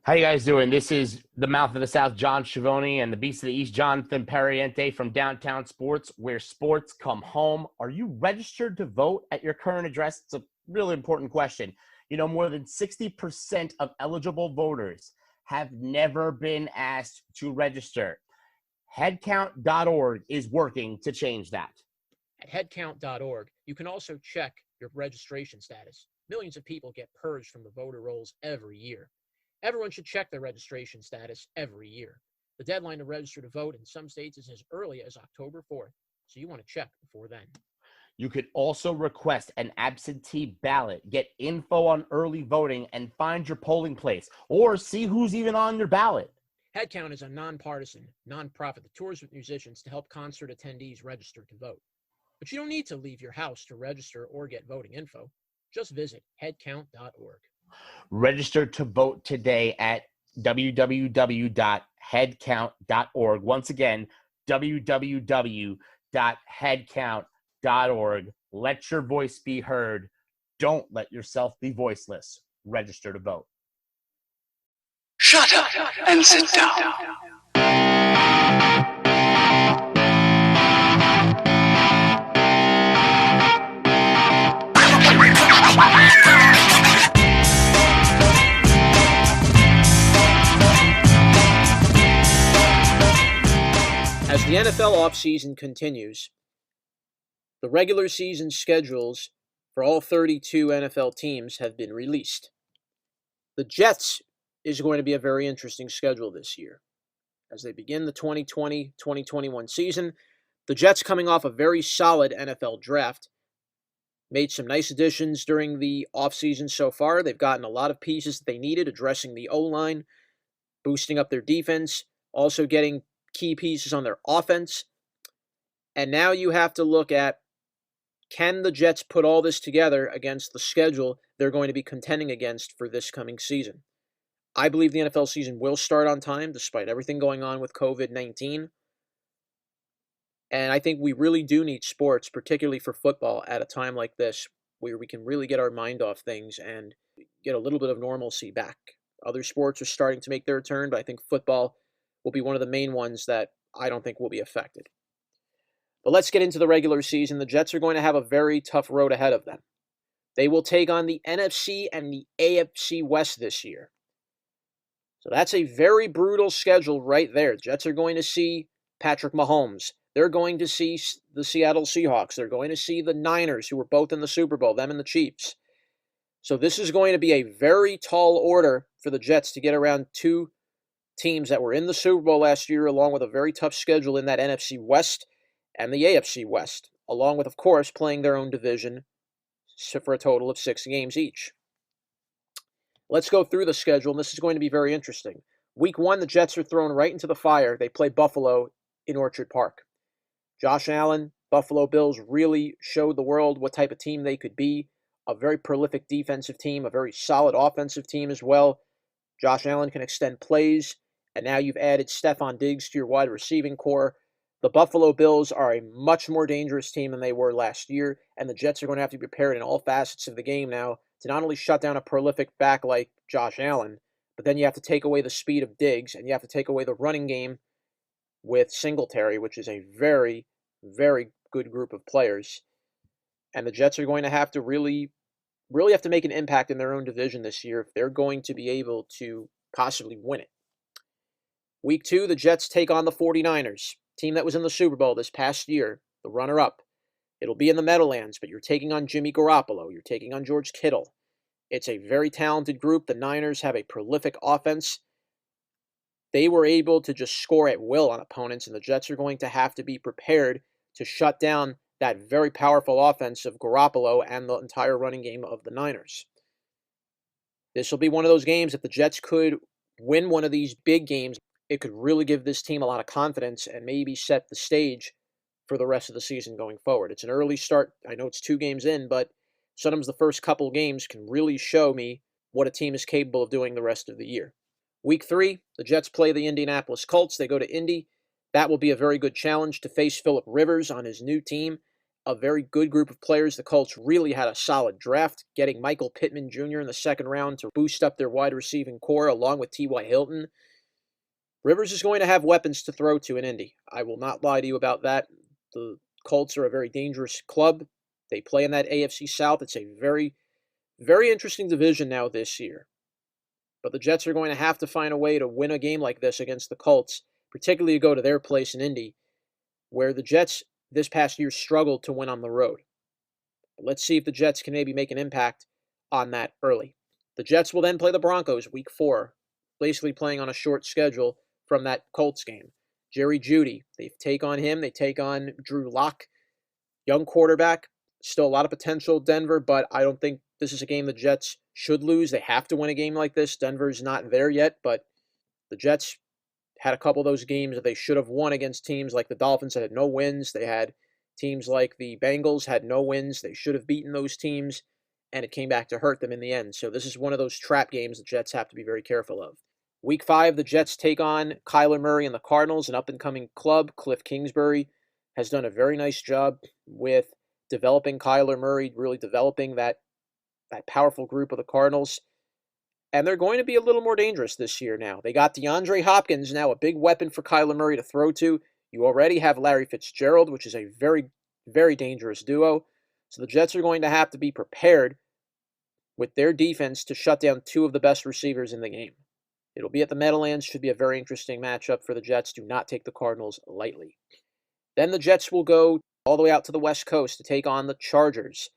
How you guys doing? This is the Mouth of the South, John Schiavone, and the Beast of the East, Jonathan Perriente from Downtown Sports, where sports come home. Are you registered to vote at your current address? It's a really important question. You know, more than 60% of eligible voters have never been asked to register. Headcount.org is working to change that. At headcount.org, you can also check your registration status. Millions of people get purged from the voter rolls every year. Everyone should check their registration status every year. The deadline to register to vote in some states is as early as October 4th, so you want to check before then. You could also request an absentee ballot, get info on early voting, and find your polling place, or see who's even on your ballot. Headcount is a nonpartisan, nonprofit that tours with musicians to help concert attendees register to vote. But you don't need to leave your house to register or get voting info. Just visit headcount.org. Register to vote today at www.headcount.org. Once again, www.headcount.org. Let your voice be heard. Don't let yourself be voiceless. Register to vote. Shut up and sit down. As the NFL offseason continues, the regular season schedules for all 32 NFL teams have been released. The Jets is going to be a very interesting schedule this year. As they begin the 2020-2021 season, the Jets, coming off a very solid NFL draft, made some nice additions during the offseason so far. They've gotten a lot of pieces that they needed, addressing the O-line, boosting up their defense, also getting key pieces on their offense. And now you have to look at, can the Jets put all this together against the schedule they're going to be contending against for this coming season? I believe the NFL season will start on time, despite everything going on with COVID-19. And I think we really do need sports, particularly for football, at a time like this, where we can really get our mind off things and get a little bit of normalcy back. Other sports are starting to make their return, but I think football will be one of the main ones that I don't think will be affected. But let's get into the regular season. The Jets are going to have a very tough road ahead of them. They will take on the NFC and the AFC West this year. So that's a very brutal schedule right there. Jets are going to see Patrick Mahomes. They're going to see the Seattle Seahawks. They're going to see the Niners, who were both in the Super Bowl, them and the Chiefs. So this is going to be a very tall order for the Jets to get around two teams that were in the Super Bowl last year, along with a very tough schedule in that NFC West and the AFC West, along with, of course, playing their own division for a total of 6 games each. Let's go through the schedule, and this is going to be very interesting. Week 1, the Jets are thrown right into the fire. They play Buffalo in Orchard Park. Josh Allen, Buffalo Bills really showed the world what type of team they could be. A very prolific defensive team, a very solid offensive team as well. Josh Allen can extend plays, and now you've added Stephon Diggs to your wide receiving core. The Buffalo Bills are a much more dangerous team than they were last year, and the Jets are going to have to be prepared in all facets of the game now to not only shut down a prolific back like Josh Allen, but then you have to take away the speed of Diggs, and you have to take away the running game with Singletary, which is a very, very good group of players. And the Jets are going to have to really have to make an impact in their own division this year if they're going to be able to possibly win it. Week 2, the Jets take on the 49ers, team that was in the Super Bowl this past year, the runner-up. It'll be in the Meadowlands, but you're taking on Jimmy Garoppolo. You're taking on George Kittle. It's a very talented group. The Niners have a prolific offense. They were able to just score at will on opponents, and the Jets are going to have to be prepared to shut down that very powerful offense of Garoppolo and the entire running game of the Niners. This will be one of those games, if the Jets could win one of these big games, it could really give this team a lot of confidence and maybe set the stage for the rest of the season going forward. It's an early start. I know it's 2 games in, but sometimes the first couple games can really show me what a team is capable of doing the rest of the year. Week 3, the Jets play the Indianapolis Colts. They go to Indy. That will be a very good challenge to face Phillip Rivers on his new team a very good group of players. The Colts really had a solid draft, getting Michael Pittman Jr. in the second round to boost up their wide receiving core along with T.Y. Hilton. Rivers is going to have weapons to throw to in Indy. I will not lie to you about that. The Colts are a very dangerous club. They play in that AFC South. It's a very, very interesting division now this year. But the Jets are going to have to find a way to win a game like this against the Colts, particularly to go to their place in Indy, where the Jets this past year struggled to win on the road. But let's see if the Jets can maybe make an impact on that early. The Jets will then play the Broncos week 4, basically playing on a short schedule from that Colts game. Jerry Jeudy, they take on him. They take on Drew Lock, young quarterback. Still a lot of potential, Denver, but I don't think this is a game the Jets should lose. They have to win a game like this. Denver's not there yet, but the Jets had a couple of those games that they should have won against teams like the Dolphins that had no wins. They had teams like the Bengals had no wins. They should have beaten those teams, and it came back to hurt them in the end. So this is one of those trap games the Jets have to be very careful of. Week 5, the Jets take on Kyler Murray and the Cardinals, an up-and-coming club. Cliff Kingsbury has done a very nice job with developing Kyler Murray, really developing that powerful group of the Cardinals. And they're going to be a little more dangerous this year now. They got DeAndre Hopkins, now a big weapon for Kyler Murray to throw to. You already have Larry Fitzgerald, which is a very, very dangerous duo. So the Jets are going to have to be prepared with their defense to shut down 2 of the best receivers in the game. It'll be at the Meadowlands. Should be a very interesting matchup for the Jets. Do not take the Cardinals lightly. Then the Jets will go all the way out to the West Coast to take on the Chargers.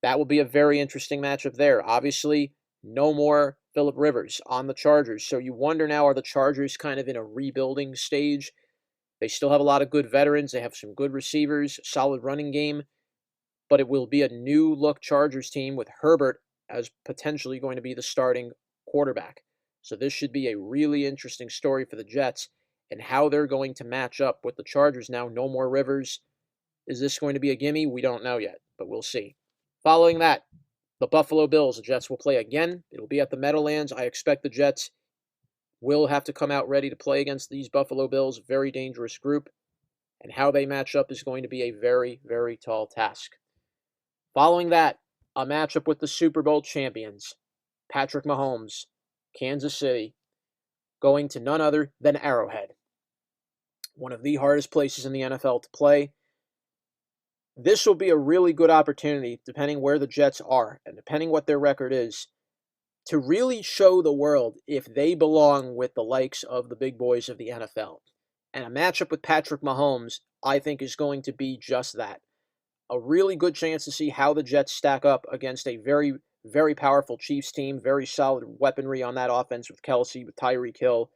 That will be a very interesting matchup there. Obviously, no more Phillip Rivers on the Chargers. So you wonder now, are the Chargers kind of in a rebuilding stage? They still have a lot of good veterans. They have some good receivers, solid running game. But it will be a new-look Chargers team with Herbert as potentially going to be the starting quarterback. So this should be a really interesting story for the Jets and how they're going to match up with the Chargers now. No more Rivers. Is this going to be a gimme? We don't know yet, but we'll see. Following that, the Buffalo Bills. The Jets will play again. It'll be at the Meadowlands. I expect the Jets will have to come out ready to play against these Buffalo Bills. Very dangerous group. And how they match up is going to be a very, very tall task. Following that, a matchup with the Super Bowl champions, Patrick Mahomes, Kansas City, going to none other than Arrowhead. One of the hardest places in the NFL to play. This will be a really good opportunity, depending where the Jets are and depending what their record is, to really show the world if they belong with the likes of the big boys of the NFL. And a matchup with Patrick Mahomes, I think, is going to be just that. A really good chance to see how the Jets stack up against a very, very powerful Chiefs team, very solid weaponry on that offense with Kelsey, with Tyreek Hill.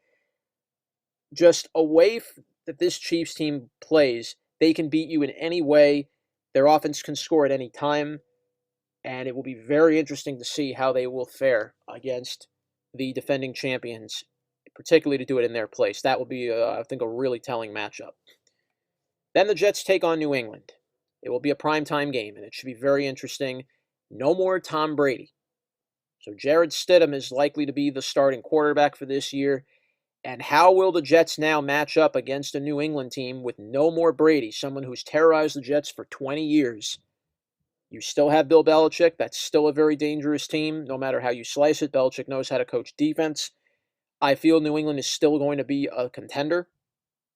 Just a way that this Chiefs team plays, they can beat you in any way. Their offense can score at any time, and it will be very interesting to see how they will fare against the defending champions, particularly to do it in their place. That will be, I think, a really telling matchup. Then the Jets take on New England. It will be a primetime game, and it should be very interesting. No more Tom Brady. So Jared Stidham is likely to be the starting quarterback for this year. And how will the Jets now match up against a New England team with no more Brady, someone who's terrorized the Jets for 20 years? You still have Bill Belichick. That's still a very dangerous team, no matter how you slice it. Belichick knows how to coach defense. I feel New England is still going to be a contender.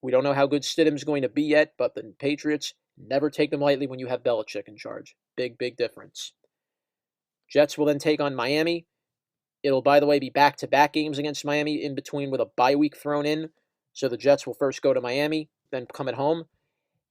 We don't know how good Stidham's going to be yet, but the Patriots never take them lightly when you have Belichick in charge. Big, big difference. Jets will then take on Miami. It'll, by the way, be back-to-back games against Miami in between with a bye week thrown in. So the Jets will first go to Miami, then come at home.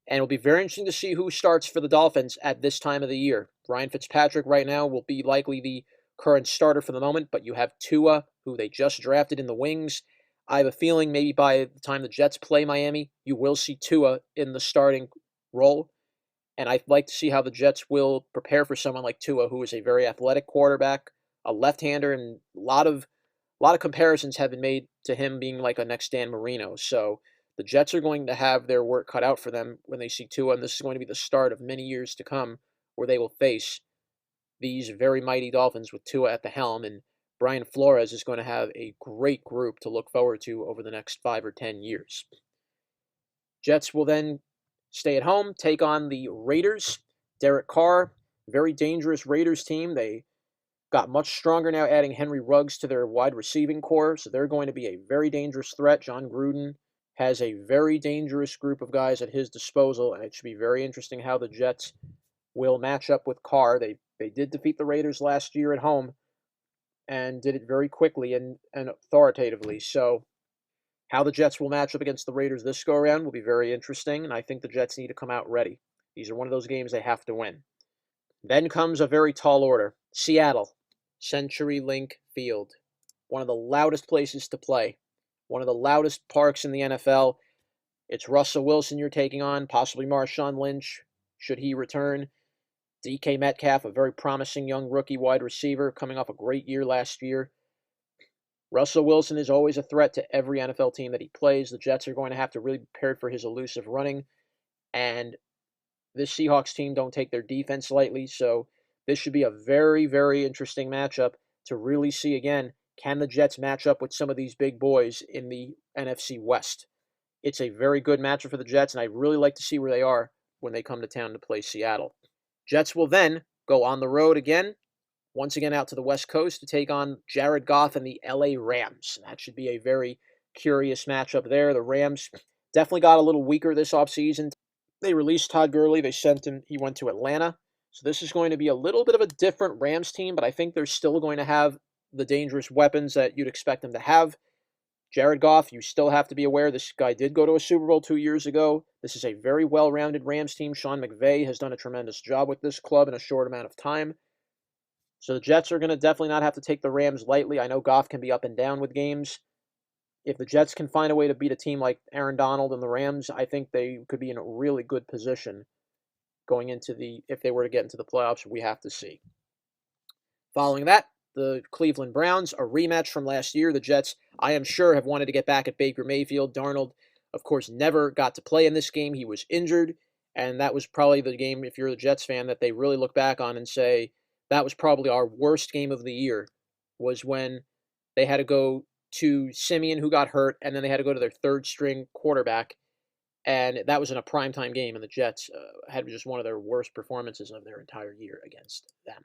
And it'll be very interesting to see who starts for the Dolphins at this time of the year. Ryan Fitzpatrick right now will be likely the current starter for the moment, but you have Tua, who they just drafted in the wings. I have a feeling maybe by the time the Jets play Miami, you will see Tua in the starting role. And I'd like to see how the Jets will prepare for someone like Tua, who is a very athletic quarterback, a left-hander, and a lot of comparisons have been made to him being like a next Dan Marino. So the Jets are going to have their work cut out for them when they see Tua, and this is going to be the start of many years to come where they will face these very mighty Dolphins with Tua at the helm, and Brian Flores is going to have a great group to look forward to over the next 5 or 10 years. Jets will then stay at home, take on the Raiders. Derek Carr, very dangerous Raiders team. They got much stronger now, adding Henry Ruggs to their wide receiving core, so they're going to be a very dangerous threat. John Gruden has a very dangerous group of guys at his disposal, and it should be very interesting how the Jets will match up with Carr. They did defeat the Raiders last year at home and did it very quickly and authoritatively. So how the Jets will match up against the Raiders this go-around will be very interesting, and I think the Jets need to come out ready. These are one of those games they have to win. Then comes a very tall order. Seattle, CenturyLink Field, one of the loudest places to play, one of the loudest parks in the NFL. It's Russell Wilson you're taking on, possibly Marshawn Lynch, should he return. DK Metcalf, a very promising young rookie wide receiver, coming off a great year last year. Russell Wilson is always a threat to every NFL team that he plays. The Jets are going to have to really be prepared for his elusive running, and this Seahawks team don't take their defense lightly, so this should be a very, very interesting matchup to really see, again, can the Jets match up with some of these big boys in the NFC West? It's a very good matchup for the Jets, and I really like to see where they are when they come to town to play Seattle. Jets will then go on the road again, once again out to the West Coast to take on Jared Goff and the LA Rams. That should be a very curious matchup there. The Rams definitely got a little weaker this offseason. They released Todd Gurley. They sent him. He went to Atlanta. So this is going to be a little bit of a different Rams team, but I think they're still going to have the dangerous weapons that you'd expect them to have. Jared Goff, you still have to be aware this guy did go to a Super Bowl 2 years ago. This is a very well-rounded Rams team. Sean McVay has done a tremendous job with this club in a short amount of time. So the Jets are going to definitely not have to take the Rams lightly. I know Goff can be up and down with games. If the Jets can find a way to beat a team like Aaron Donald and the Rams, I think they could be in a really good position going into if they were to get into the playoffs. We have to see. Following that, the Cleveland Browns, a rematch from last year. The Jets, I am sure, have wanted to get back at Baker Mayfield. Darnold, of course, never got to play in this game. He was injured, and that was probably the game, if you're the Jets fan, that they really look back on and say, that was probably our worst game of the year, was when they had to go to Simeon, who got hurt, and then they had to go to their third-string quarterback, and that was in a primetime game, and the Jets had just one of their worst performances of their entire year against them.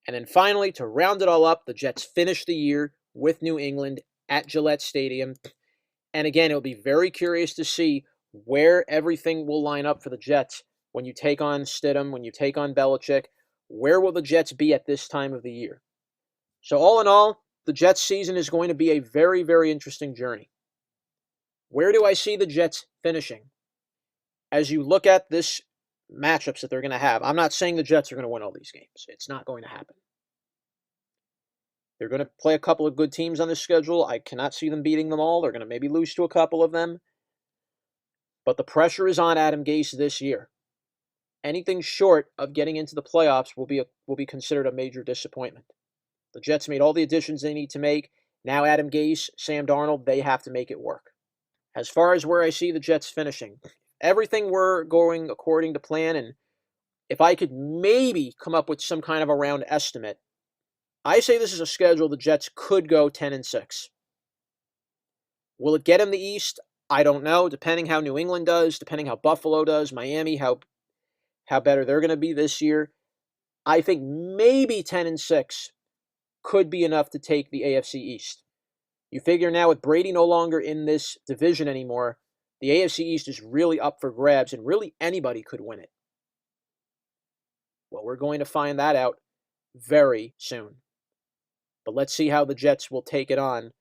And then finally, to round it all up, the Jets finished the year with New England at Gillette Stadium, and again, it'll be very curious to see where everything will line up for the Jets when you take on Stidham, when you take on Belichick. Where will the Jets be at this time of the year? So all in all, the Jets season is going to be a very, very interesting journey. Where do I see the Jets finishing? As you look at this matchups that they're going to have, I'm not saying the Jets are going to win all these games. It's not going to happen. They're going to play a couple of good teams on this schedule. I cannot see them beating them all. They're going to maybe lose to a couple of them. But the pressure is on Adam Gase this year. Anything short of getting into the playoffs will be considered a major disappointment. The Jets made all the additions they need to make. Now Adam Gase, Sam Darnold, they have to make it work. As far as where I see the Jets finishing, everything were going according to plan, and if I could maybe come up with some kind of a round estimate, I say this is a schedule the Jets could go 10-6. Will it get them the East? I don't know, depending how New England does, depending how Buffalo does, Miami, how better they're going to be this year. I think maybe 10-6 could be enough to take the AFC East. You figure now with Brady no longer in this division anymore, the AFC East is really up for grabs, and really anybody could win it. Well, we're going to find that out very soon. But let's see how the Jets will take it on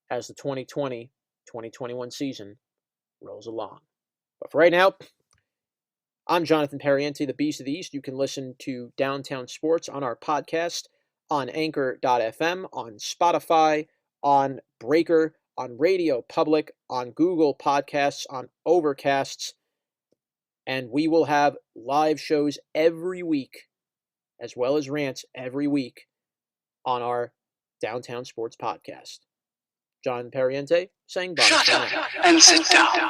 as the 2020-2021 season rolls along. But for right now, I'm Jonathan Pariente, the Beast of the East. You can listen to Downtown Sports on our podcast on Anchor.fm, on Spotify, on Breaker, on Radio Public, on Google Podcasts, on Overcasts, and we will have live shows every week, as well as rants every week on our Downtown Sports Podcast. John Pariente saying bye. Shut up and sit down.